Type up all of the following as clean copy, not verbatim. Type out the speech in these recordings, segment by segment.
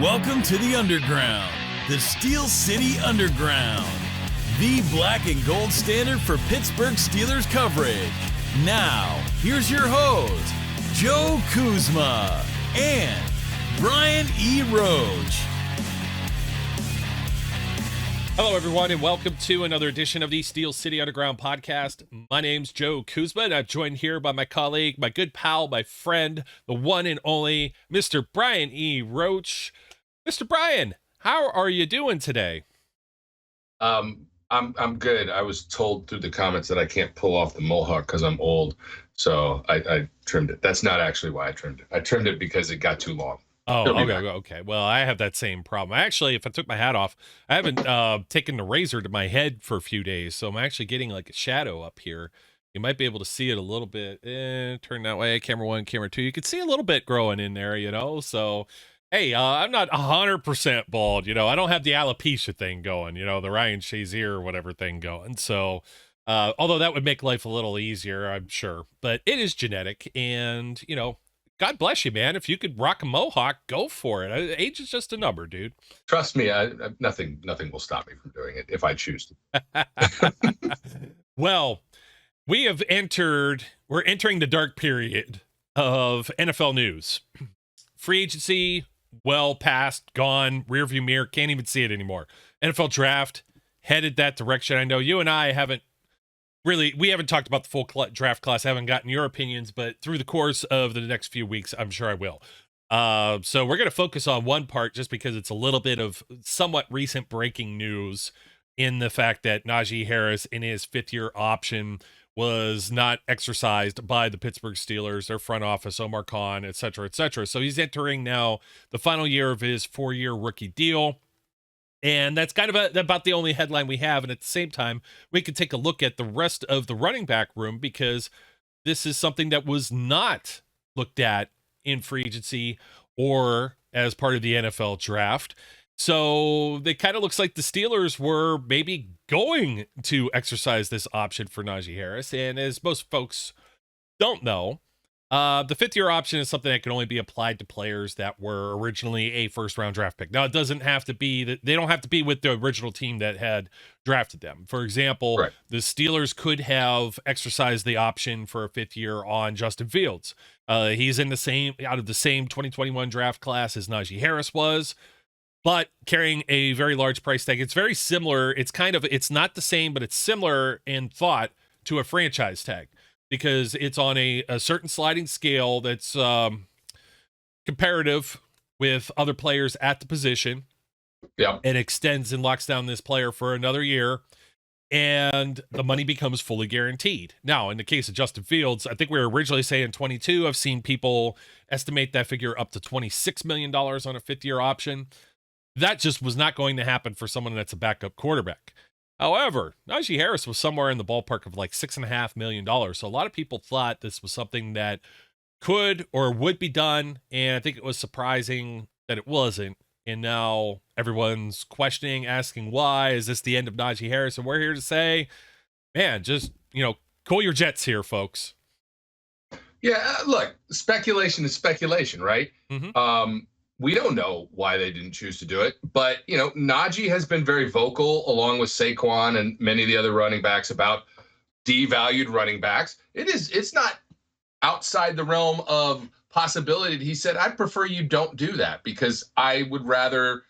Welcome to the Underground, the Steel City Underground, the black and gold standard for Pittsburgh Steelers coverage. Now, here's your host, Joe Kuzma and Brian E. Roach. Hello, everyone, and welcome to another edition of the Steel City Underground podcast. My name's Joe Kuzma, and I'm joined here by my colleague, my good pal, my friend, the one and only Mr. Brian E. Roach. Mr. Brian, how are you doing today? I'm good. I was told through the comments that I can't pull off the mohawk because I'm old, so I trimmed it. That's not actually why I trimmed it. I trimmed it because it got too long. Oh, okay. Well, I have that same problem. Actually, if I took my hat off, I haven't taken the razor to my head for a few days, so I'm actually getting like a shadow up here. You might be able to see it a little bit. Turn that way. Camera one, camera two. You can see a little bit growing in there, so... Hey, I'm not 100% bald, I don't have the alopecia thing going, the Ryan Shazier or whatever thing going. So, although that would make life a little easier, I'm sure, but it is genetic and, God bless you, man. If you could rock a mohawk, go for it. Age is just a number, dude. Trust me, nothing will stop me from doing it if I choose to. Well, we're entering the dark period of NFL news. Free agency, well past, gone, rearview mirror, can't even see it anymore. NFL draft headed that direction. I know you and I haven't talked about the full draft class. I haven't gotten your opinions, but through the course of the next few weeks, I'm sure I will. So we're going to focus on one part just because it's a little bit of somewhat recent breaking news in the fact that Najee Harris in his fifth-year option was not exercised by the Pittsburgh Steelers, their front office, Omar Khan, et cetera, et cetera. So he's entering now the final year of his 4-year rookie deal. And that's kind of about the only headline we have. And at the same time, we can take a look at the rest of the running back room because this is something that was not looked at in free agency or as part of the NFL draft. So it kind of looks like the Steelers were maybe going to exercise this option for Najee Harris. And as most folks don't know, the fifth-year option is something that can only be applied to players that were originally a first-round draft pick. Now, it doesn't have to be that they don't have to be with the original team that had drafted them. For example, right. The Steelers could have exercised the option for a fifth year on Justin Fields. He's in out of the same 2021 draft class as Najee Harris was, but carrying a very large price tag. It's very similar. It's not the same, but it's similar in thought to a franchise tag because it's on a certain sliding scale that's comparative with other players at the position. Yeah. It extends and locks down this player for another year, and the money becomes fully guaranteed. Now, in the case of Justin Fields, I think we were originally saying 22. I've seen people estimate that figure up to $26 million on a fifth-year option. That just was not going to happen for someone that's a backup quarterback. However, Najee Harris was somewhere in the ballpark of like $6.5 million. So a lot of people thought this was something that could or would be done. And I think it was surprising that it wasn't. And now everyone's questioning, asking why. Is this the end of Najee Harris? And we're here to say, man, just, cool your jets here, folks. Yeah, look, speculation is speculation, right? Mm-hmm. We don't know why they didn't choose to do it, but, Najee has been very vocal along with Saquon and many of the other running backs about devalued running backs. It's not outside the realm of possibility. He said, I'd prefer you don't do that because I would rather,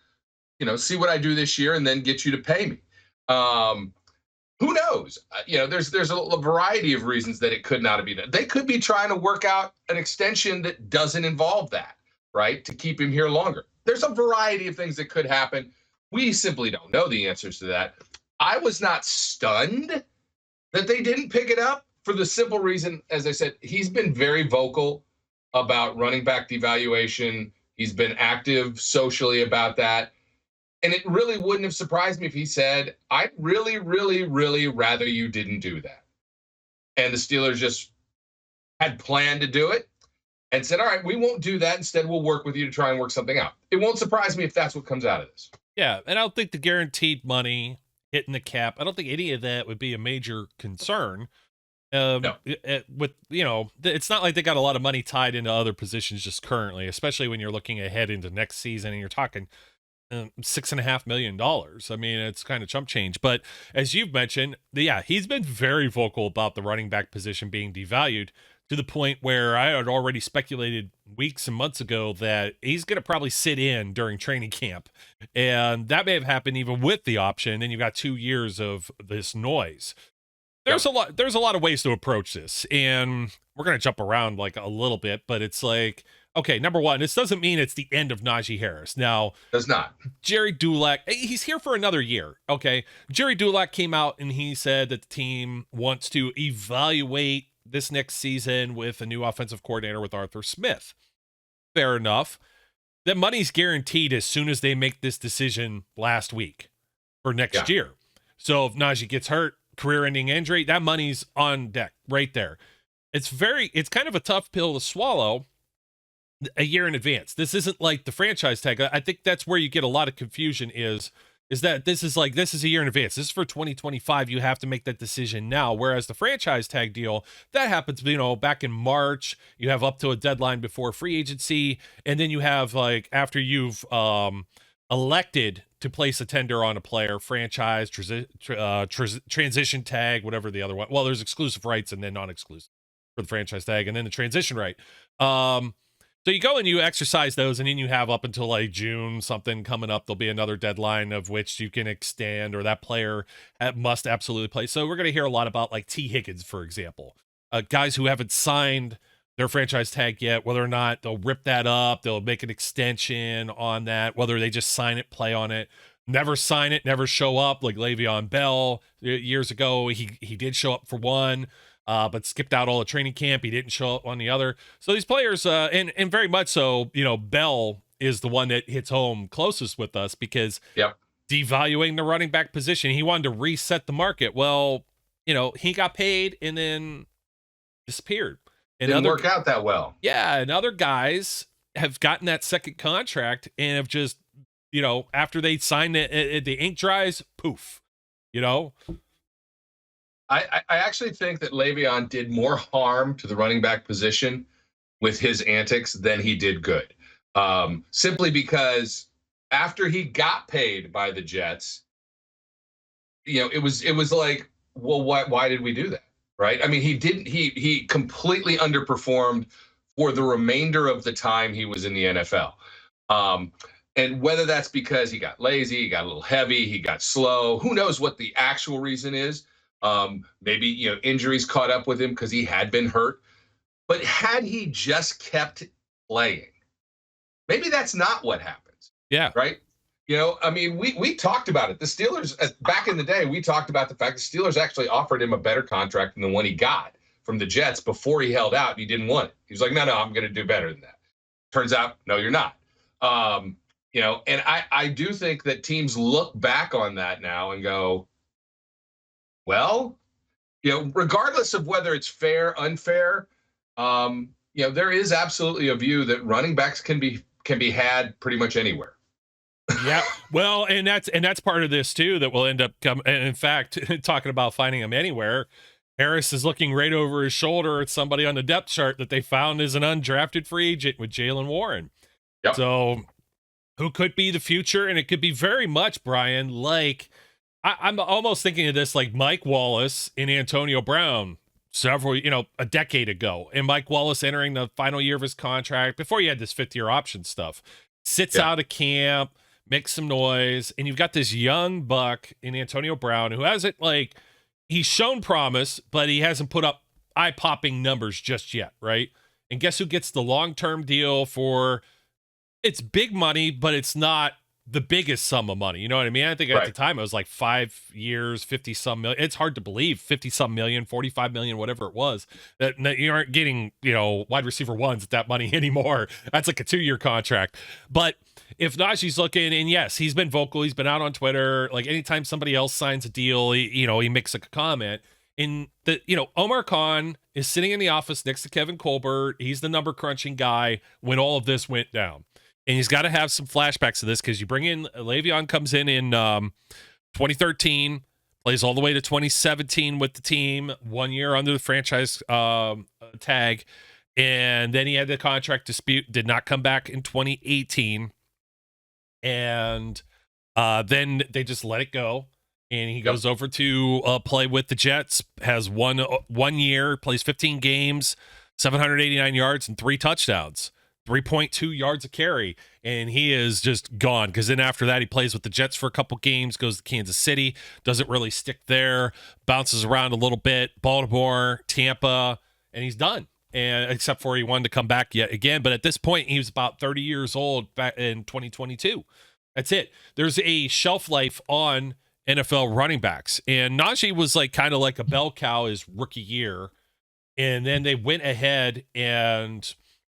see what I do this year and then get you to pay me. Who knows? There's a variety of reasons that it could not have been done. They could be trying to work out an extension that doesn't involve that. Right, to keep him here longer. There's a variety of things that could happen. We simply don't know the answers to that. I was not stunned that they didn't pick it up for the simple reason, as I said, he's been very vocal about running back devaluation. He's been active socially about that. And it really wouldn't have surprised me if he said, I'd really, really, really rather you didn't do that. And the Steelers just had planned to do it. And said, all right, we won't do that. Instead, we'll work with you to try and work something out. It won't surprise me if that's what comes out of this. Yeah, and I don't think the guaranteed money hitting the cap, I don't think any of that would be a major concern. No. With it's not like they got a lot of money tied into other positions just currently, especially when you're looking ahead into next season and you're talking $6.5 million. I mean, it's kind of chump change. But as you've mentioned, he's been very vocal about the running back position being devalued to the point where I had already speculated weeks and months ago that he's going to probably sit in during training camp. And that may have happened even with the option. And you've got 2 years of this noise. There's a lot of ways to approach this. And we're going to jump around like a little bit, but it's like, okay, number one, this doesn't mean it's the end of Najee Harris. Now, does not. Jerry Dulac, he's here for another year. Okay. Jerry Dulac came out and he said that the team wants to evaluate this next season with a new offensive coordinator with Arthur Smith. Fair enough. That money's guaranteed as soon as they make this decision last week for next year. So if Najee gets hurt, career-ending injury, that money's on deck right there. It's kind of a tough pill to swallow a year in advance. This isn't like the franchise tag. I think that's where you get a lot of confusion is that this is a year in advance. This is for 2025. You have to make that decision now. Whereas the franchise tag deal, that happens, back in March, you have up to a deadline before free agency. And then you have like, after you've elected to place a tender on a player, franchise, transition tag, whatever the other one. Well, there's exclusive rights and then non-exclusive for the franchise tag and then the transition right. So you go and you exercise those, and then you have up until like June something coming up. There'll be another deadline of which you can extend, or that player must absolutely play. So we're going to hear a lot about like T. Higgins, for example, guys who haven't signed their franchise tag yet, whether or not they'll rip that up, they'll make an extension on that, whether they just sign it, play on it, never sign it, never show up. Like Le'Veon Bell years ago, he did show up for one. But skipped out all the training camp. He didn't show up on the other. So these players, and very much so, Bell is the one that hits home closest with us because devaluing the running back position, he wanted to reset the market. Well, he got paid and then disappeared. And didn't work out that well. Yeah, and other guys have gotten that second contract and have just, after they sign it, the ink dries, poof, I actually think that Le'Veon did more harm to the running back position with his antics than he did good. Simply because after he got paid by the Jets, it was like, well, why did we do that? Right? I mean, he completely underperformed for the remainder of the time he was in the NFL. And whether that's because he got lazy, he got a little heavy, he got slow, who knows what the actual reason is. Maybe, injuries caught up with him because he had been hurt. But had he just kept playing, maybe that's not what happens. Yeah. Right. We talked about it. The Steelers, back in the day, we talked about the fact the Steelers actually offered him a better contract than the one he got from the Jets before he held out and he didn't want it. He was like, no, I'm going to do better than that. Turns out, no, you're not. And I do think that teams look back on that now and go, well, regardless of whether it's fair, unfair, there is absolutely a view that running backs can be had pretty much anywhere. Yeah, well, and that's part of this too that will end up coming. And in fact, talking about finding them anywhere, Harris is looking right over his shoulder at somebody on the depth chart that they found as an undrafted free agent with Jaylen Warren. Yep. So, who could be the future? And it could be very much, Brian, like. I'm almost thinking of this like Mike Wallace and Antonio Brown a decade ago. And Mike Wallace entering the final year of his contract before he had this 5th-year option stuff. Sits out of camp, makes some noise, and you've got this young buck in Antonio Brown who hasn't he's shown promise, but he hasn't put up eye-popping numbers just yet, right? And guess who gets the long-term deal for it's big money, but it's not the biggest sum of money. You know what I mean? I think at the time it was like 5 years, 50 some million. It's hard to believe 50 some million, 45 million, whatever it was, that you aren't getting, wide receiver ones at that money anymore. That's like a 2-year contract. But if Najee's looking, and yes, he's been vocal, he's been out on Twitter, like anytime somebody else signs a deal, he makes a comment. And Omar Khan is sitting in the office next to Kevin Colbert. He's the number crunching guy when all of this went down. And he's got to have some flashbacks to this because you bring in Le'Veon comes in 2013, plays all the way to 2017 with the team, 1 year under the franchise tag. And then he had the contract dispute, did not come back in 2018. And then they just let it go. And he goes over to play with the Jets, has 1 year, plays 15 games, 789 yards and 3 touchdowns, 3.2 yards a carry. And he is just gone, because then after that, he plays with the Jets for a couple games, goes to Kansas City, doesn't really stick there, bounces around a little bit, Baltimore, Tampa, and he's done. And except for he wanted to come back yet again. But at this point, he was about 30 years old back in 2022. That's it. There's a shelf life on NFL running backs. And Najee was like kind of like a bell cow his rookie year. And then they went ahead and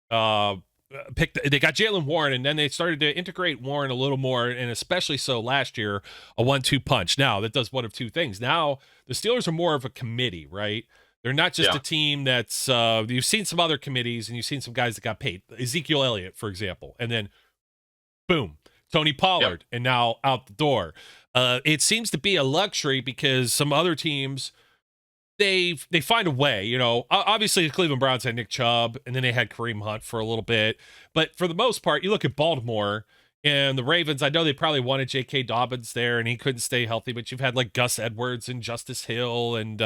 they got Jaylen Warren, and then they started to integrate Warren a little more, and especially so last year, a 1-2 punch. Now that does one of two things. Now the Steelers are more of a committee, right? They're not just a team that's you've seen some other committees, and you've seen some guys that got paid. Ezekiel Elliott, for example, and then boom, Tony Pollard, and now out the door. It seems to be a luxury because some other teams, they find a way. You know, obviously the Cleveland Browns had Nick Chubb, and then they had Kareem Hunt for a little bit. But for the most part, you look at Baltimore and the Ravens. I know they probably wanted J.K. Dobbins there, and he couldn't stay healthy. But you've had like Gus Edwards and Justice Hill, and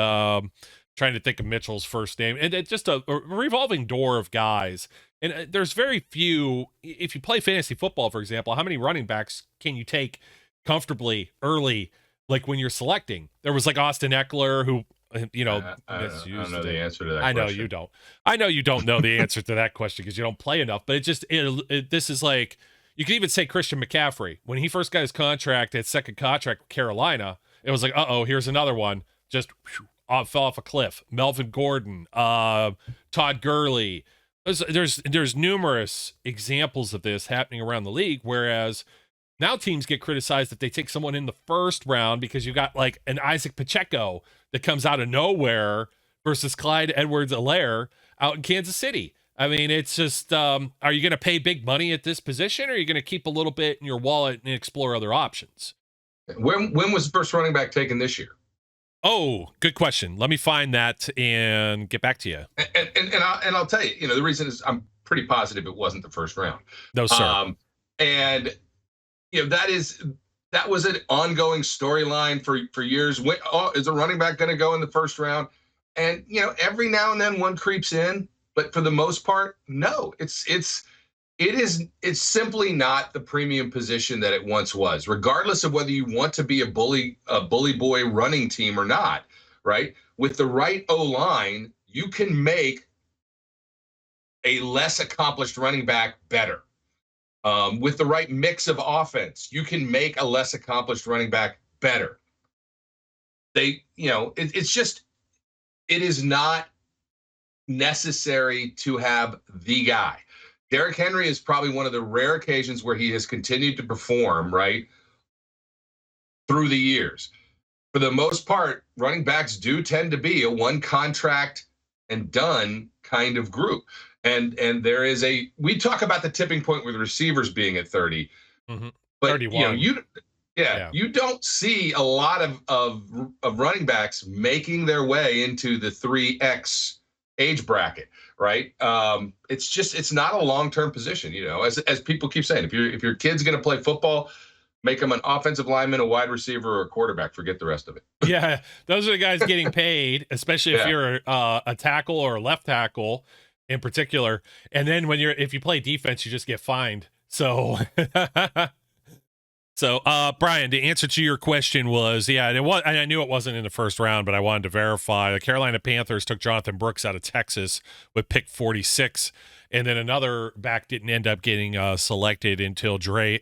trying to think of Mitchell's first name, and it's just a revolving door of guys. And there's very few. If you play fantasy football, for example, how many running backs can you take comfortably early, like when you're selecting? There was like Austin Eckler, who, you know, I don't know the answer to that. I know you don't. I know you don't know the answer to that question because you don't play enough. But this is like, you could even say Christian McCaffrey, when he first got his contract, his second contract with Carolina, it was like, here's another one, just fell off a cliff. Melvin Gordon, Todd Gurley. There's numerous examples of this happening around the league, whereas now teams get criticized if they take someone in the first round because you got like an Isaac Pacheco that comes out of nowhere versus Clyde Edwards-Helaire out in Kansas City. I mean, it's just, are you going to pay big money at this position, or are you going to keep a little bit in your wallet and explore other options? When was the first running back taken this year? Oh, good question. Let me find that and get back to you. And I'll tell you, you know, the reason is I'm pretty positive it wasn't the first round. No, sir. And you know, that was an ongoing storyline for years. Is a running back going to go in the first round? And you know, every now and then one creeps in, but for the most part, no. It's simply not the premium position that it once was, regardless of whether you want to be a bully boy running team or not, right? With the right O-line, you can make a less accomplished running back better. With the right mix of offense, you can make a less accomplished running back better. It is not necessary to have the guy. Derrick Henry is probably one of the rare occasions where he has continued to perform, right, through the years. For the most part, running backs do tend to be a one contract and done kind of group. And there is we talk about the tipping point with receivers being at 30, but 31. You don't see a lot of running backs making their way into the 3X age bracket, right? It's not a long-term position, you know, as people keep saying. If your kid's going to play football, make them an offensive lineman, a wide receiver, or a quarterback. Forget the rest of it. Yeah, those are the guys getting paid, especially if you're a tackle or a left tackle in particular. And then if you play defense, you just get fined. So Brian, the answer to your question was, and I knew it wasn't in the first round, but I wanted to verify. The Carolina Panthers took Jonathan Brooks out of Texas with pick 46, and then another back didn't end up getting selected until Trey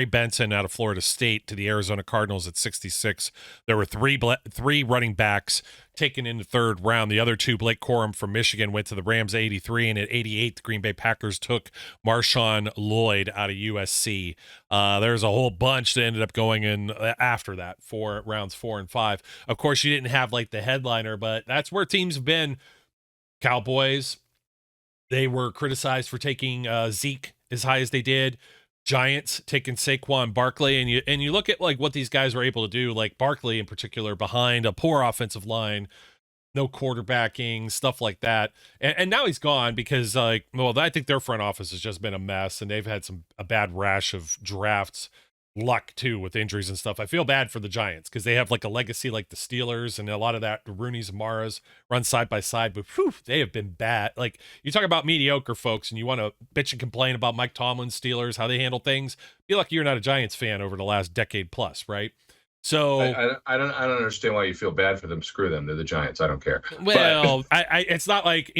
Benson out of Florida State to the Arizona Cardinals at 66. There were three running backs taken in the third round. The other two, Blake Corum from Michigan, went to the Rams at 83, and at 88, the Green Bay Packers took Marshawn Lloyd out of USC. There's a whole bunch that ended up going in after that for rounds 4 and 5. Of course, you didn't have like the headliner, but that's where teams have been. Cowboys, they were criticized for taking Zeke as high as they did. Giants taking Saquon Barkley, and you look at like what these guys were able to do, like Barkley in particular, behind a poor offensive line, no quarterbacking, stuff like that. And now he's gone because I think their front office has just been a mess, and they've had a bad rash of drafts, luck too with injuries and stuff. I feel bad for the Giants because they have like a legacy like the Steelers, and a lot of that Rooney's and Maras run side by side, but whew, they have been bad. Like, you talk about mediocre folks and you want to bitch and complain about Mike Tomlin's Steelers, how they handle things. Be lucky you're not a Giants fan over the last decade plus, right? So I don't understand why you feel bad for them. Screw them. They're the Giants. I don't care. Well, I it's not like,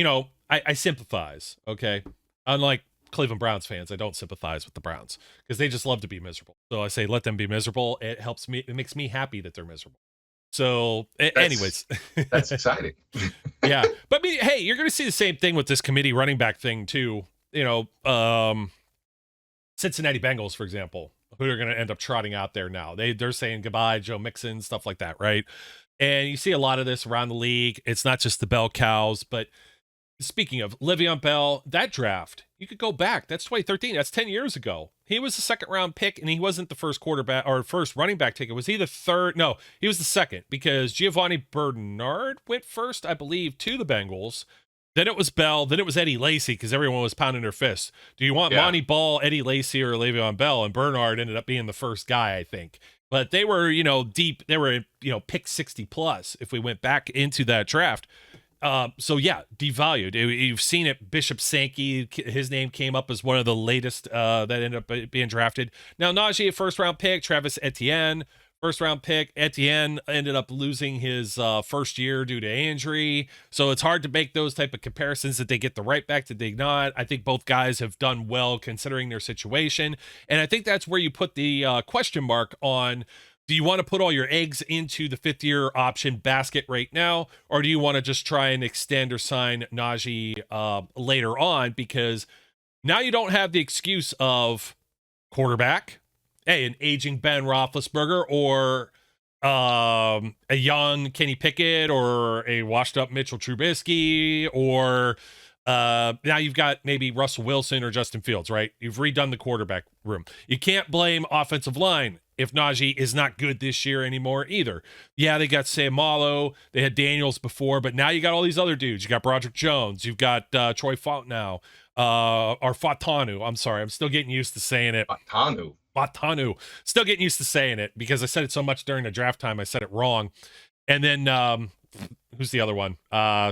I sympathize. Okay. Unlike Cleveland Browns fans, I don't sympathize with the Browns because they just love to be miserable. So I say, let them be miserable. It helps me. It makes me happy that they're miserable. So anyways, that's exciting. Yeah. But hey, you're going to see the same thing with this committee running back thing too. Cincinnati Bengals, for example, who are going to end up trotting out there now. They're saying goodbye, Joe Mixon, stuff like that. Right. And you see a lot of this around the league. It's not just the bell cows, but speaking of Le'Veon Bell, that draft, you could go back. That's 2013. That's 10 years ago. He was the second round pick, and he wasn't the first quarterback or first running back ticket. Was he the third? No, he was the second because Giovanni Bernard went first, I believe, to the Bengals. Then it was Bell. Then it was Eddie Lacy because everyone was pounding their fists. Do you want Monty Ball, Eddie Lacy, or Le'Veon Bell? And Bernard ended up being the first guy, I think. But they were, deep. They were, pick 60 plus if we went back into that draft. So yeah, devalued. You've seen it. Bishop Sankey, his name came up as one of the latest that ended up being drafted. Now Najee, a first round pick. Travis Etienne, first round pick. Etienne ended up losing his first year due to injury. So it's hard to make those type of comparisons. That they get the right back, did they not? I think both guys have done well considering their situation. And I think that's where you put the question mark on. Do you want to put all your eggs into the fifth-year option basket right now, or do you want to just try and extend or sign Najee later on? Because now you don't have the excuse of quarterback, an aging Ben Roethlisberger, or a young Kenny Pickett, or a washed-up Mitchell Trubisky, or now you've got maybe Russell Wilson or Justin Fields, right? You've redone the quarterback room. You can't blame offensive line if Najee is not good this year anymore either. Yeah, they got Sam Malo, they had Daniels before, but now you got all these other dudes. You got Broderick Jones, you've got Troy Fautanu, or Fautanu. I'm sorry, I'm still getting used to saying it. Fautanu. Still getting used to saying it because I said it so much during the draft time, I said it wrong. And then who's the other one?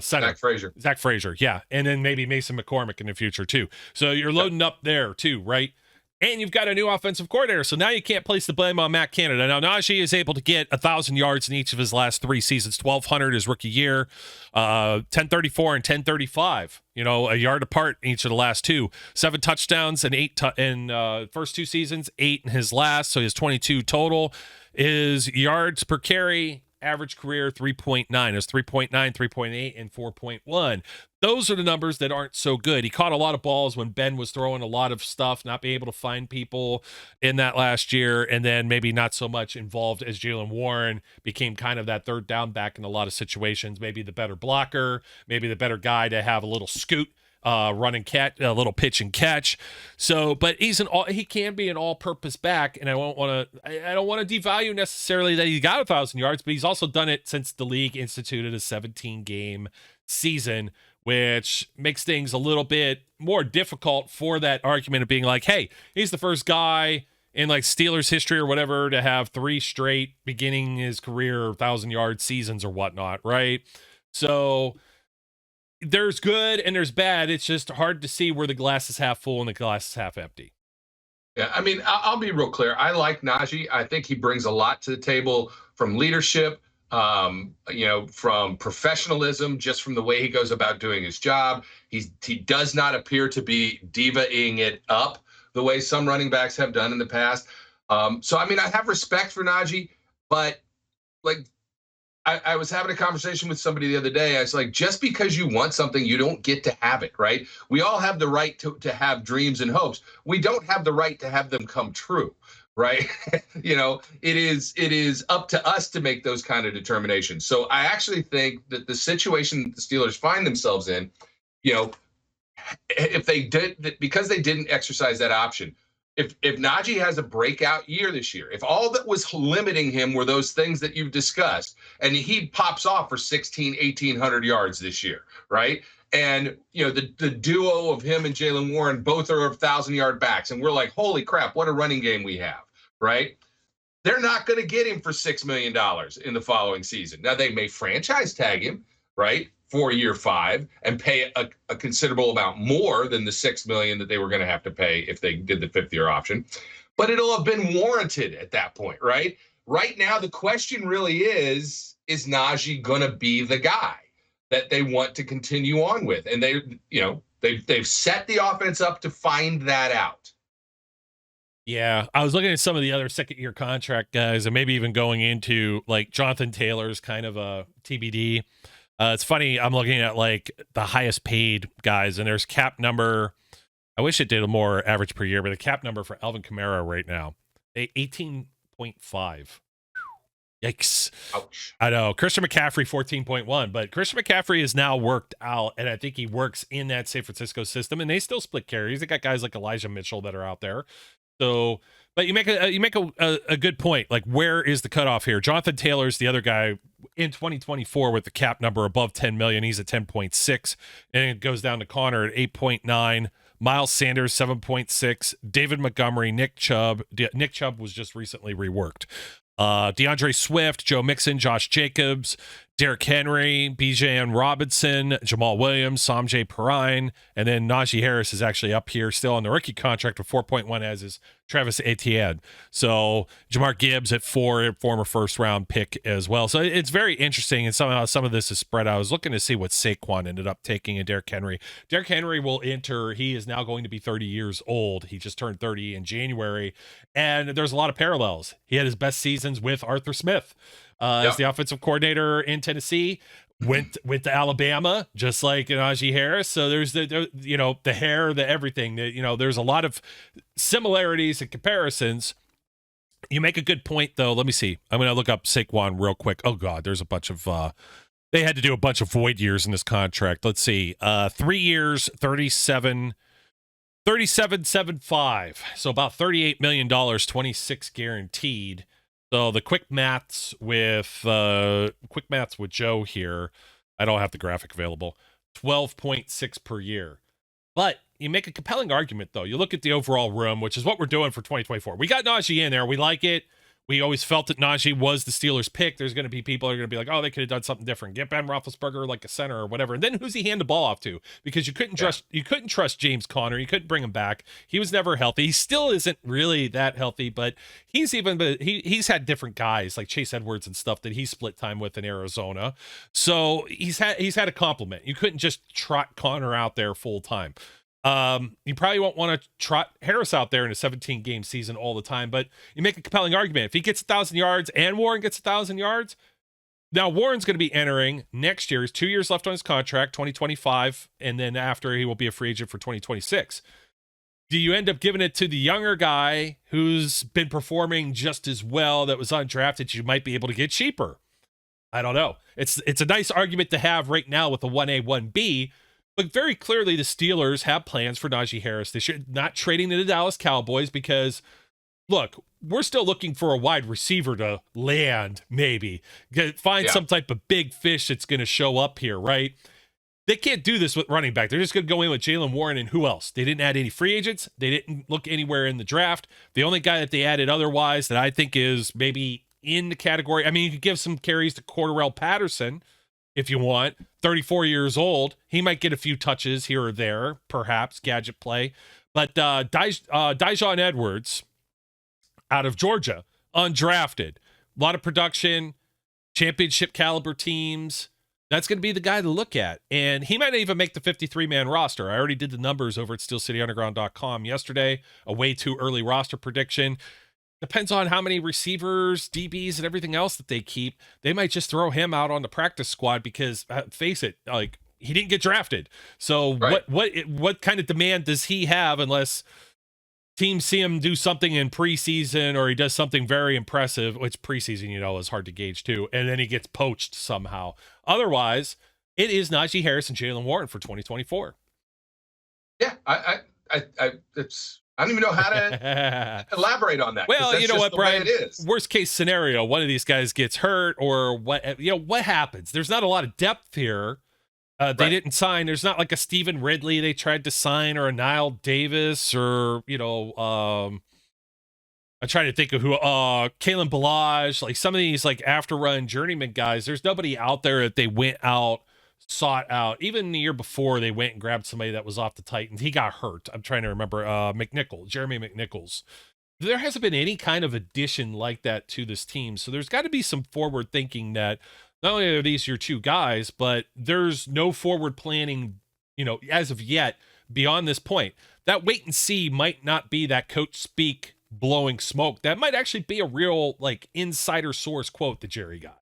Center. Zach Frazier. Yeah. And then maybe Mason McCormick in the future too. So you're loading up there too, right? And you've got a new offensive coordinator. So now you can't place the blame on Matt Canada. Now Najee is able to get 1,000 yards in each of his last 3 seasons, 1,200 his rookie year, 1034 and 1035, a yard apart in each of the last 2, 7 touchdowns and 8 in first 2 seasons, 8 in his last. So he has 22 total. His yards per carry, average career 3.9. It's 3.9, 3.8, and 4.1. Those are the numbers that aren't so good. He caught a lot of balls when Ben was throwing a lot of stuff, not being able to find people in that last year, and then maybe not so much involved as Jaylen Warren became kind of that third down back in a lot of situations, maybe the better blocker, maybe the better guy to have a little scoot, run and catch, a little pitch and catch. So, but he can be an all-purpose back, and I don't want to devalue necessarily that he got 1,000 yards, but he's also done it since the league instituted a 17-game season, which makes things a little bit more difficult for that argument of being like, hey, he's the first guy in like Steelers history or whatever to have 3 straight beginning his career 1,000-yard seasons or whatnot, right? So there's good and there's bad. It's just hard to see where the glass is half full and the glass is half empty. Yeah, I mean, I'll be real clear. I like Najee. I think he brings a lot to the table from leadership, from professionalism, just from the way he goes about doing his job. He does not appear to be diva-ing it up the way some running backs have done in the past. So, I mean, I have respect for Najee, but like, I was having a conversation with somebody the other day. I was like, just because you want something, you don't get to have it, right? We all have the right to have dreams and hopes. We don't have the right to have them come true, right? It is up to us to make those kind of determinations. So I actually think that the situation that the Steelers find themselves in, if they did, because they didn't exercise that option, if Najee has a breakout year this year, if all that was limiting him were those things that you've discussed, and he pops off for 1,800 yards this year, right? And the duo of him and Jaylen Warren both are 1,000-yard backs, and we're like, holy crap, what a running game we have, right? They're not going to get him for $6 million in the following season. Now, they may franchise tag him, right, for year 5 and pay a considerable amount more than the $6 million that they were going to have to pay if they did the 5th-year option. But it'll have been warranted at that point, right? Right now, the question really is Najee going to be the guy that they want to continue on with? And they've set the offense up to find that out. Yeah, I was looking at some of the other second-year contract guys, and maybe even going into like Jonathan Taylor's kind of a TBD. It's funny, I'm looking at like the highest paid guys, and there's cap number. I wish it did a more average per year, but the cap number for Alvin Kamara right now, 18.5. Yikes. Ouch. I know. Christian McCaffrey, 14.1, but Christian McCaffrey is now worked out, and I think he works in that San Francisco system, and they still split carries. They got guys like Elijah Mitchell that are out there. So, but you make a good point. Like, where is the cutoff here? Jonathan Taylor's the other guy in 2024 with the cap number above 10 million. He's at 10.6, and it goes down to Connor at 8.9. Miles Sanders, 7.6. David Montgomery, Nick Chubb. Nick Chubb was just recently reworked. DeAndre Swift, Joe Mixon, Josh Jacobs, Derrick Henry, Bijan Robinson, Jamal Williams, Samjay Perine, and then Najee Harris is actually up here still on the rookie contract with 4.1, as is Travis Etienne. So Jamar Gibbs at 4, former first-round pick as well. So it's very interesting, and somehow some of this is spread out. I was looking to see what Saquon ended up taking and Derrick Henry. Derrick Henry will enter. He is now going to be 30 years old. He just turned 30 in January, and there's a lot of parallels. He had his best seasons with Arthur Smith. As the offensive coordinator in Tennessee, went to Alabama, just like Najee Harris. So there's the hair, the everything. There's a lot of similarities and comparisons. You make a good point, though. Let me see. I'm going to look up Saquon real quick. Oh, God, there's a bunch of they had to do a bunch of void years in this contract. Let's see. 3 years, 37.75. So about $38 million, 26 guaranteed. So the quick maths with Joe here, I don't have the graphic available, 12.6 per year. But you make a compelling argument, though. You look at the overall room, which is what we're doing for 2024. We got Najee in there. We like it. We always felt that Najee was the Steelers' pick. There's going to be people who are going to be like, oh, they could have done something different. Get Ben Roethlisberger like a center or whatever. And then who's he hand the ball off to? Because you couldn't trust James Conner. You couldn't bring him back. He was never healthy. He still isn't really that healthy, but he's had different guys like Chase Edwards and stuff that he split time with in Arizona. So he's had a compliment. You couldn't just trot Conner out there full time. You probably won't want to trot Harris out there in a 17-game season all the time, but you make a compelling argument. If he gets 1,000 yards and Warren gets 1,000 yards, now Warren's going to be entering next year. He's 2 years left on his contract, 2025, and then after he will be a free agent for 2026. Do you end up giving it to the younger guy who's been performing just as well that was undrafted? You might be able to get cheaper. I don't know. It's a nice argument to have right now with the 1A, 1B. But very clearly, the Steelers have plans for Najee Harris. They should not trading to the Dallas Cowboys because, look, we're still looking for a wide receiver to land, maybe. Find some type of big fish that's going to show up here, right? They can't do this with running back. They're just going to go in with Jaylen Warren and who else? They didn't add any free agents. They didn't look anywhere in the draft. The only guy that they added otherwise that I think is maybe in the category, I mean, you could give some carries to Cordarrelle Patterson, if you want, 34 years old. He might get a few touches here or there, perhaps, gadget play. But Dijon Edwards out of Georgia, undrafted. A lot of production, championship caliber teams. That's going to be the guy to look at. And he might not even make the 53-man roster. I already did the numbers over at SteelCityUnderground.com yesterday. A way too early roster prediction. Depends on how many receivers, DBs, and everything else that they keep. They might just throw him out on the practice squad because, face it, like, he didn't get drafted. So right. What kind of demand does he have unless teams see him do something in preseason or he does something very impressive, which preseason, is hard to gauge too, and then he gets poached somehow. Otherwise, it is Najee Harris and Jaylen Warren for 2024. Yeah, I don't even know how to elaborate on that. Well, that's you know just what, the way Brian? it is. Worst case scenario, one of these guys gets hurt, or what happens? There's not a lot of depth here. They Right. didn't sign. There's not like a Stephen Ridley they tried to sign, or a Niall Davis, or I'm trying to think of who, Kalen Balaj, like some of these like after run journeyman guys. There's nobody out there that they went out, sought out. Even the year before, they went and grabbed somebody that was off the Titans. He got hurt. I'm trying to remember, Jeremy McNichols. There hasn't been any kind of addition like that to this team. So there's got to be some forward thinking that not only are these your two guys, but there's no forward planning, as of yet beyond this point. That wait and see might not be that coach speak blowing smoke. That might actually be a real like insider source quote that Jerry got.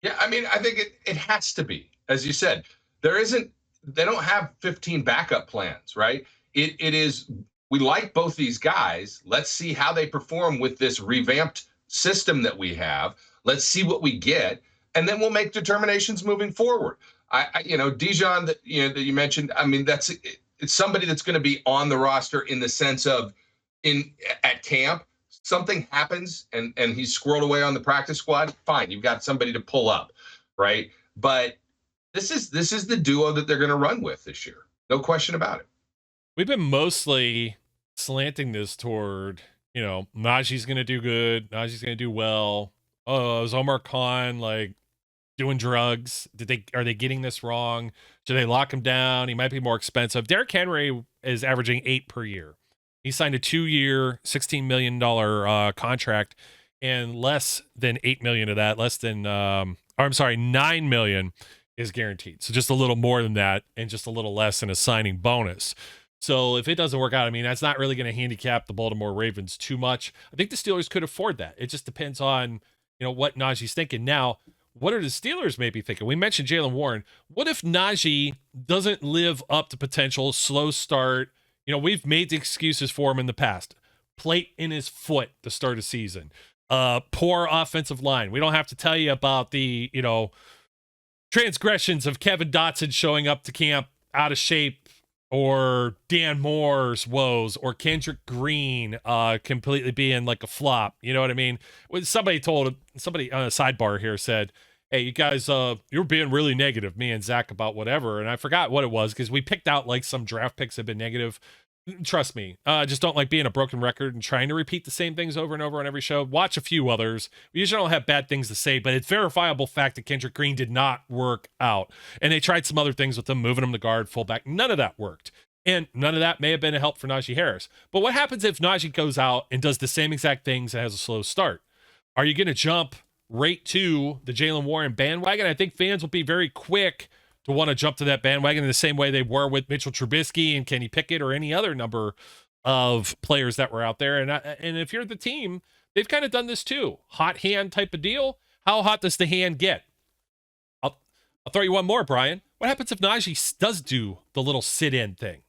Yeah, I mean, I think it has to be. As you said, they don't have 15 backup plans, right? It is, we like both these guys. Let's see how they perform with this revamped system that we have. Let's see what we get, and then we'll make determinations moving forward. Dijon that you mentioned, I mean, it's somebody that's going to be on the roster in the sense of at camp, something happens and he's squirreled away on the practice squad. Fine, you've got somebody to pull up, right? But this is the duo that they're going to run with this year. No question about it. We've been mostly slanting this toward, Najee's going to do good. Najee's going to do well. Oh, is Omar Khan like doing drugs? Are they getting this wrong? Should they lock him down? He might be more expensive. Derrick Henry is averaging 8 per year. He signed a 2-year, $16 million contract, and less than $8 million of that, $9 million is guaranteed. So just a little more than that, and just a little less in a signing bonus. So if it doesn't work out, I mean, that's not really going to handicap the Baltimore Ravens too much. I think the Steelers could afford that. It just depends on, what Najee's thinking. Now, what are the Steelers maybe thinking? We mentioned Jaylen Warren. What if Najee doesn't live up to potential, slow start? We've made the excuses for him in the past. Plate in his foot to start a season. Poor offensive line. We don't have to tell you about the, transgressions of Kevin Dotson showing up to camp out of shape, or Dan Moore's woes, or Kendrick Green completely being like a flop. You know what I mean? Somebody on a sidebar here said, hey, you guys, you're being really negative, me and Zach, about whatever. And I forgot what it was, because we picked out like some draft picks have been negative. Trust me, just don't like being a broken record and trying to repeat the same things over and over on every show. Watch a few others. We usually don't have bad things to say, but it's verifiable fact that Kendrick Green did not work out. And they tried some other things with him, moving him to guard, fullback. None of that worked. And none of that may have been a help for Najee Harris. But what happens if Najee goes out and does the same exact things and has a slow start? Are you going to jump right to the Jaylen Warren bandwagon? I think fans will be very quick to want to jump to that bandwagon in the same way they were with Mitchell Trubisky and Kenny Pickett or any other number of players that were out there. And if you're the team, they've kind of done this too. Hot hand type of deal. How hot does the hand get? I'll throw you one more, Brian. What happens if Najee does do the little sit-in thing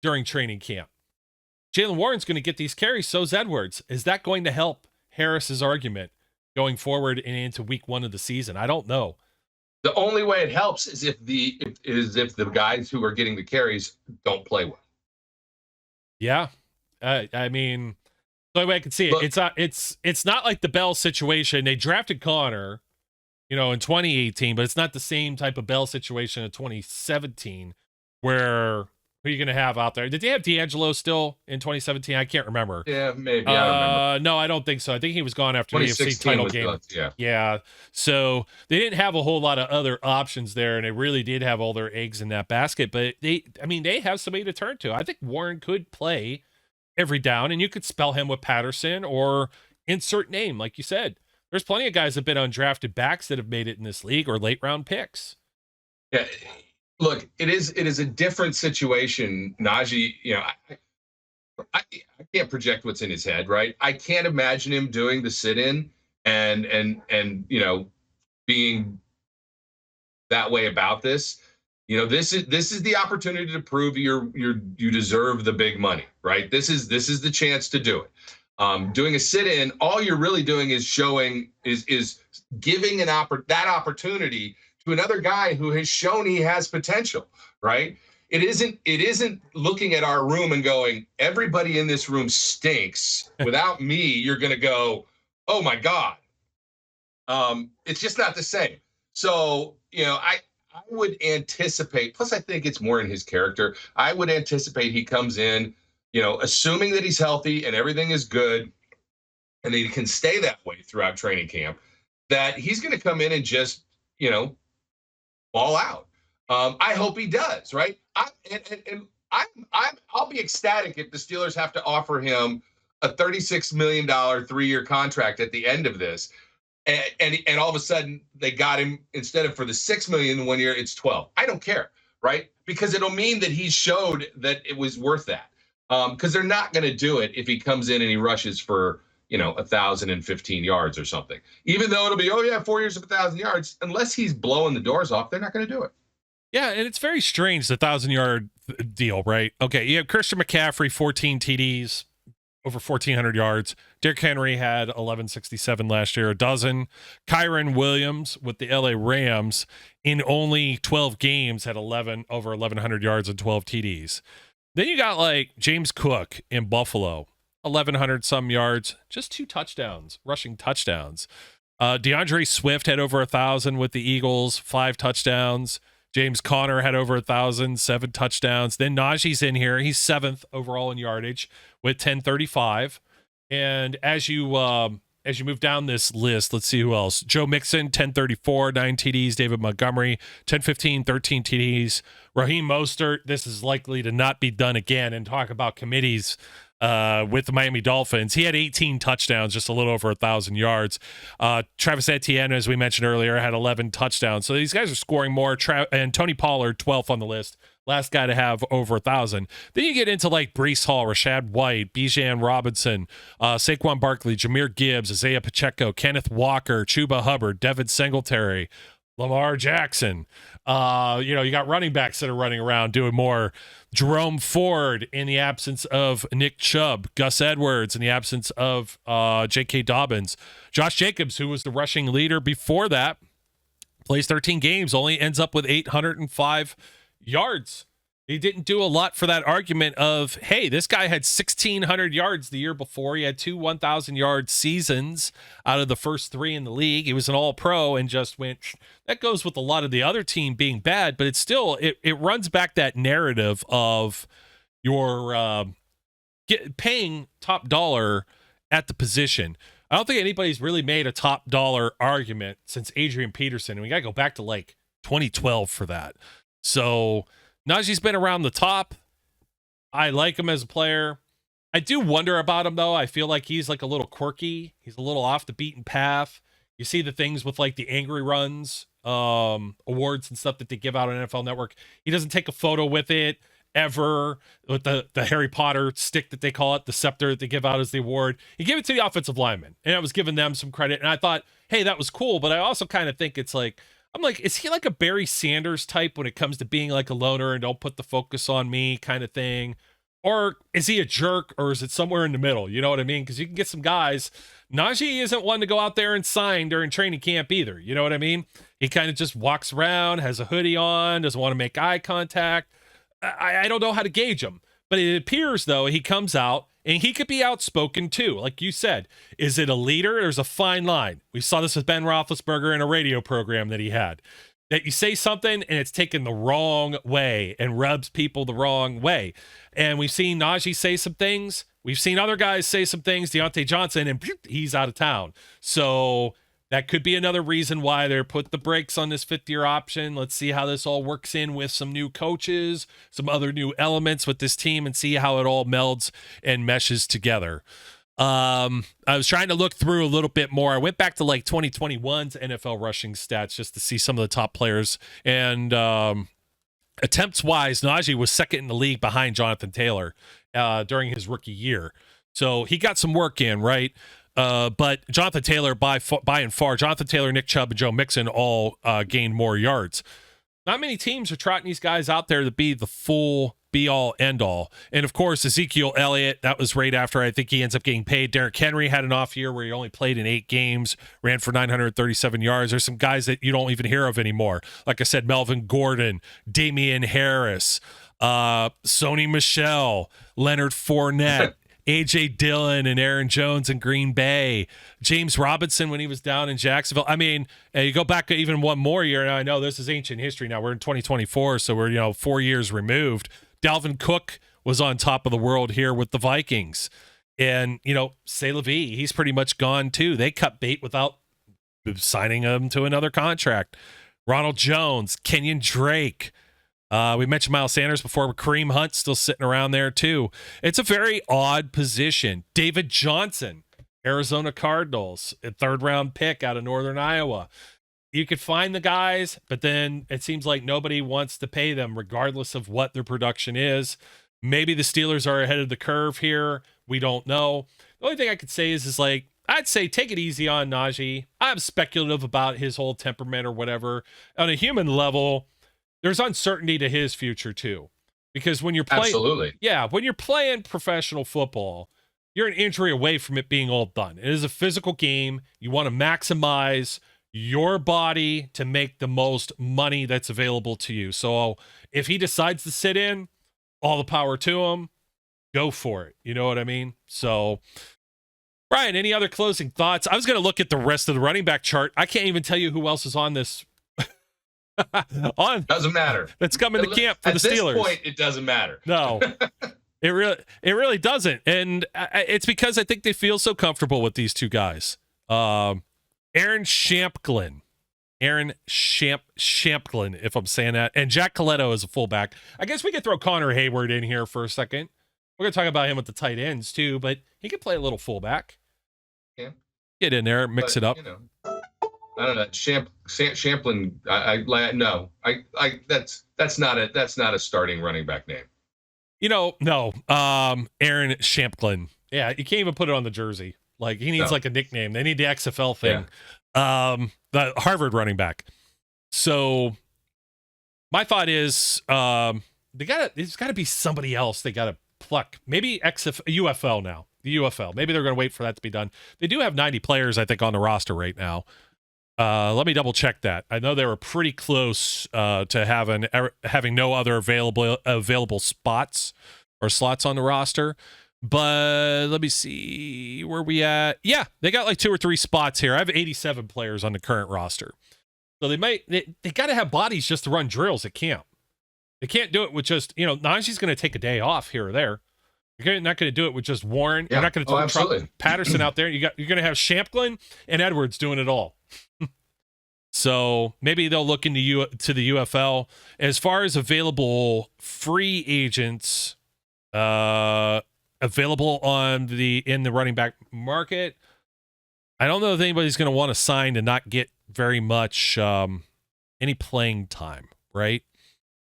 during training camp? Jaylen Warren's going to get these carries, so's Edwards. Is that going to help Harris's argument going forward and into week 1 of the season? I don't know. The only way it helps is if the guys who are getting the carries don't play well. Yeah, I mean, the only way I can see it, look, it's not like the Bell situation. They drafted Connor, in 2018, but it's not the same type of Bell situation in 2017 where. Who are you going to have out there? Did they have D'Angelo still in 2017? I can't remember. Yeah, maybe. I don't remember. No, I don't think so. I think he was gone after the AFC title game. Yeah. So they didn't have a whole lot of other options there, and they really did have all their eggs in that basket. But they have somebody to turn to. I think Warren could play every down, and you could spell him with Patterson or insert name, like you said. There's plenty of guys that have been undrafted backs that have made it in this league or late round picks. Yeah. Look, it is a different situation. Najee, I can't project what's in his head, right? I can't imagine him doing the sit-in and being that way about this. This is the opportunity to prove you deserve the big money, right? This is the chance to do it. Doing a sit-in, all you're really doing is giving that opportunity to another guy who has shown he has potential, right? It isn't looking at our room and going, everybody in this room stinks. Without me, you're going to go, oh my God. It's just not the same. So, I would anticipate, plus I think it's more in his character. I would anticipate he comes in, assuming that he's healthy and everything is good and he can stay that way throughout training camp, that he's going to come in and just, ball out. I hope he does, right? I'll be ecstatic if the Steelers have to offer him a $36 million 3-year contract at the end of this. And all of a sudden they got him, instead of for the $6 million in 1 year, it's 12. I don't care, right? Because it'll mean that he showed that it was worth that. Because they're not going to do it if he comes in and he rushes for 1,015 yards or something. Even though it'll be 4 years of 1,000 yards, unless he's blowing the doors off, they're not going to do it. Yeah, and it's very strange, the 1,000-yard deal, right? Okay, you have Christian McCaffrey, 14 TDs, over 1,400 yards. Derrick Henry had 1,167 last year, a dozen. Kyron Williams with the LA Rams in only 12 games had over 1,100 yards and 12 TDs. Then you got like James Cook in Buffalo, 1,100 some yards, just 2 touchdowns, rushing touchdowns. DeAndre Swift had over 1,000 with the Eagles, 5 touchdowns. James Conner had over 1,000, 7 touchdowns. Then Najee's in here. He's 7th overall in yardage with 1,035. And as you move down this list, let's see who else. Joe Mixon, 1,034, 9 TDs. David Montgomery, 1,015, 13 TDs. Raheem Mostert, this is likely to not be done again. And talk about committees with the Miami Dolphins. He had 18 touchdowns, just a little over 1,000 yards. Travis Etienne, as we mentioned earlier, had 11 touchdowns. So these guys are scoring more. And Tony Pollard, 12th on the list. Last guy to have over 1,000. Then you get into like Breece Hall, Rashad White, Bijan Robinson, Saquon Barkley, Jahmyr Gibbs, Isaiah Pacheco, Kenneth Walker, Chuba Hubbard, Devin Singletary, Lamar Jackson. You got running backs that are running around doing more. Jerome Ford in the absence of Nick Chubb, Gus Edwards in the absence of J.K. Dobbins, Josh Jacobs, who was the rushing leader before that, plays 13 games, only ends up with 805 yards. He didn't do a lot for that argument of, hey, this guy had 1,600 yards the year before. He had 2 1,000-yard seasons out of the first 3 in the league. He was an all-pro and just went. That goes with a lot of the other team being bad, but it's still, it runs back that narrative of your paying top dollar at the position. I don't think anybody's really made a top dollar argument since Adrian Peterson, and we got to go back to like 2012 for that. So Najee's been around the top. I like him as a player. I do wonder about him, though. I feel like he's like a little quirky. He's a little off the beaten path. You see the things with like the Angry Runs awards and stuff that they give out on NFL Network. He doesn't take a photo with it ever, with the Harry Potter stick that they call it, the scepter that they give out as the award. He gave it to the offensive lineman, and I was giving them some credit. And I thought, hey, that was cool. But I also kind of think it's like, I'm like, is he like a Barry Sanders type when it comes to being like a loner and don't put the focus on me kind of thing? Or is he a jerk, or is it somewhere in the middle? You know what I mean? Because you can get some guys. Najee isn't one to go out there and sign during training camp either. You know what I mean? He kind of just walks around, has a hoodie on, doesn't want to make eye contact. I don't know how to gauge him. But it appears, though, he comes out, and he could be outspoken, too. Like you said, is it a leader? There's a fine line. We saw this with Ben Roethlisberger in a radio program that he had. That you say something, and it's taken the wrong way and rubs people the wrong way. And we've seen Najee say some things. We've seen other guys say some things, Deontay Johnson, and he's out of town. So that could be another reason why they're put the brakes on this 5th-year option. Let's see how this all works in with some new coaches, some other new elements with this team, and see how it all melds and meshes together. I was trying to look through a little bit more. I went back to like 2021's NFL rushing stats just to see some of the top players. And attempts-wise, Najee was 2nd in the league behind Jonathan Taylor during his rookie year. So he got some work in, right? But Jonathan Taylor, by and far, Jonathan Taylor, Nick Chubb, and Joe Mixon all gained more yards. Not many teams are trotting these guys out there to be the full be-all, end-all. And, of course, Ezekiel Elliott, that was right after I think he ends up getting paid. Derrick Henry had an off year where he only played in 8 games, ran for 937 yards. There's some guys that you don't even hear of anymore. Like I said, Melvin Gordon, Damian Harris, Sony Michel, Leonard Fournette, A.J. Dillon and Aaron Jones in Green Bay, James Robinson when he was down in Jacksonville. I mean, you go back even one more year, and I know this is ancient history now. We're in 2024, so we're 4 years removed. Dalvin Cook was on top of the world here with the Vikings. And, C'est la vie, he's pretty much gone too. They cut bait without signing him to another contract. Ronald Jones, Kenyon Drake. We mentioned Miles Sanders before, but Kareem Hunt still sitting around there too. It's a very odd position. David Johnson, Arizona Cardinals, a 3rd-round pick out of Northern Iowa. You could find the guys, but then it seems like nobody wants to pay them regardless of what their production is. Maybe the Steelers are ahead of the curve here. We don't know. The only thing I could say is like, I'd say take it easy on Najee. I'm speculative about his whole temperament or whatever. On a human level, there's uncertainty to his future too, because when you're playing, absolutely, when you're playing professional football, you're an injury away from it being all done. It is a physical game. You want to maximize your body to make the most money that's available to you. So if he decides to sit in, all the power to him. Go for it. You know what I mean? So, Brian, any other closing thoughts? I was going to look at the rest of the running back chart. I can't even tell you who else is on this. Doesn't matter. That's coming to camp for the Steelers. At this point, it doesn't matter. No, it really doesn't. And it's because I think they feel so comfortable with these two guys. Aaron Shampklin, if I'm saying that, and Jack Coletto is a fullback. I guess we could throw Connor Hayward in here for a second. We're going to talk about him with the tight ends too, but he could play a little fullback. Yeah. Get in there, mix it up. I don't know. Champlin. No. That's not a starting running back name. No. Aaron Shampklin. Yeah, you can't even put it on the jersey. Like he needs like a nickname. They need the XFL thing. Yeah. The Harvard running back. So my thought is there's got to be somebody else they got to pluck. Maybe UFL now. The UFL. Maybe they're going to wait for that to be done. They do have 90 players, I think, on the roster right now. Let me double check that. I know they were pretty close to having no other available spots or slots on the roster. But let me see where we at. Yeah, they got like 2 or 3 spots here. I have 87 players on the current roster. So they got to have bodies just to run drills at camp. They can't do it with just, Najee's going to take a day off here or there. You're not going to do it with just Warren. Yeah. You're not going to throw Patterson out there. You're going to have Shampklin and Edwards doing it all. So maybe they'll look into to the UFL. As far as available free agents, available in the running back market, I don't know if anybody's going to want to sign to not get very much any playing time, right?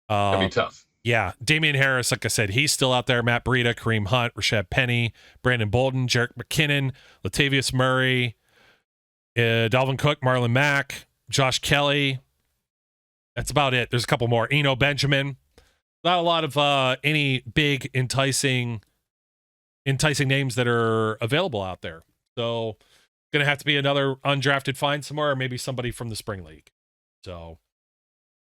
That'd be tough. Yeah, Damian Harris, like I said, he's still out there. Matt Breida, Kareem Hunt, Rashad Penny, Brandon Bolden, Jerick McKinnon, Latavius Murray, Dalvin Cook, Marlon Mack, Josh Kelly. That's about it. There's a couple more. Eno Benjamin. Not a lot of any big enticing names that are available out there. So going to have to be another undrafted find somewhere, or maybe somebody from the spring league. So,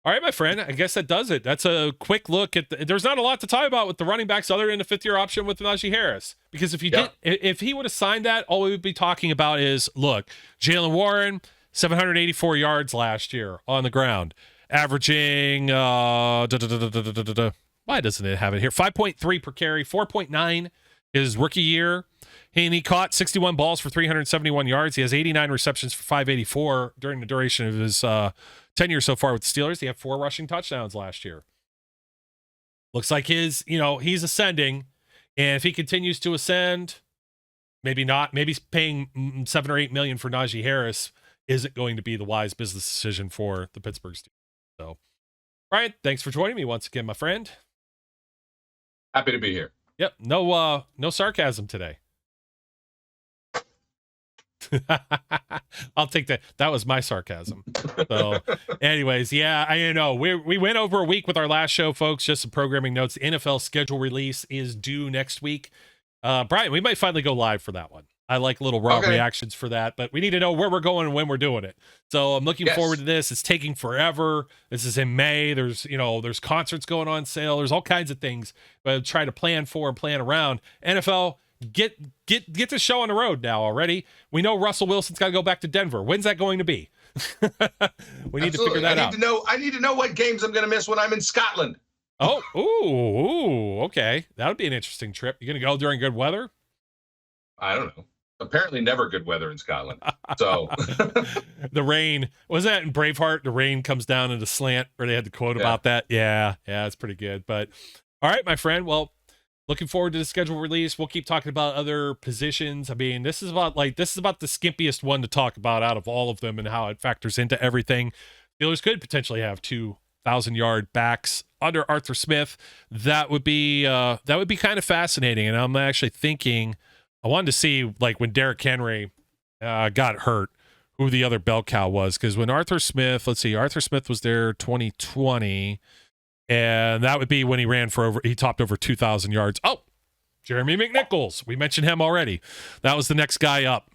all right, my friend, I guess that does it. That's a quick look at there's not a lot to talk about with the running backs other than the 5th-year option with Najee Harris. Because if he would have signed that, all we would be talking about is, look, Jaylen Warren, 784 yards last year on the ground, averaging, why doesn't it have it here? 5.3 per carry, 4.9 his rookie year. And he caught 61 balls for 371 yards. He has 89 receptions for 584 during the duration of his tenure so far with the Steelers. He had 4 rushing touchdowns last year. Looks like he's ascending. And if he continues to ascend, maybe not. Maybe paying $7 or $8 million for Najee Harris isn't going to be the wise business decision for the Pittsburgh Steelers. So, Brian, thanks for joining me once again, my friend. Happy to be here. Yep. No sarcasm today. I'll take that. That was my sarcasm. So anyways, yeah, I know we went over a week with our last show, folks. Just some programming notes. The NFL schedule release is due next week. Brian, we might finally go live for that one. I like little raw Okay. reactions for that, but we need to know where we're going and when we're doing it. So I'm looking Yes. forward to this. It's taking forever. This is in May. There's concerts going on sale. There's all kinds of things, but try to plan for and plan around. NFL, get the show on the road now already. We know Russell Wilson's got to go back to Denver. When's that going to be? We need to figure that out. I need to know what games I'm going to miss when I'm in Scotland. Oh, ooh, okay. That would be an interesting trip. You going to go during good weather? I don't know. Apparently never good weather in Scotland. So the rain, was that in Braveheart? The rain comes down in the slant, where they had the quote about that. Yeah, it's pretty good. But all right, my friend. Well, looking forward to the schedule release. We'll keep talking about other positions. I mean, this is about the skimpiest one to talk about out of all of them and how it factors into everything. Steelers could potentially have 2,000-yard backs under Arthur Smith. That would be kind of fascinating. And I'm actually thinking, I wanted to see, like, when Derrick Henry got hurt, who the other bell cow was. Because when Arthur Smith was there 2020, and that would be when he topped over 2,000 yards. Oh, Jeremy McNichols. We mentioned him already. That was the next guy up.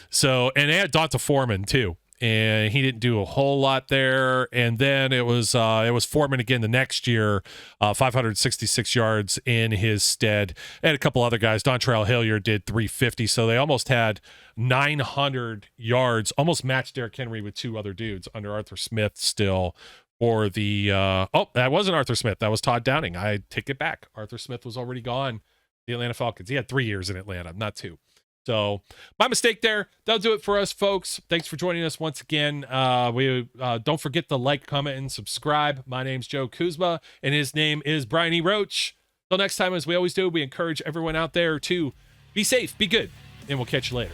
So, and they had Donta Foreman too. And he didn't do a whole lot there. And then it was Foreman again the next year, 566 yards in his stead. And a couple other guys. Dontrell Hilliard did 350. So they almost had 900 yards, almost matched Derrick Henry with two other dudes under Arthur Smith still. Or that wasn't Arthur Smith. That was Todd Downing. I take it back. Arthur Smith was already gone. The Atlanta Falcons. He had 3 years in Atlanta, not 2. So my mistake there. That'll do it for us, folks. Thanks for joining us once again. We don't forget to like, comment, and subscribe. My name's Joe Kuzma, and his name is Brian E. Roach. Till next time, as we always do, we encourage everyone out there to be safe, be good, and we'll catch you later.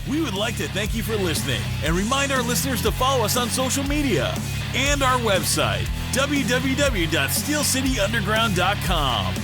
We would like to thank you for listening and remind our listeners to follow us on social media and our website, www.steelcityunderground.com.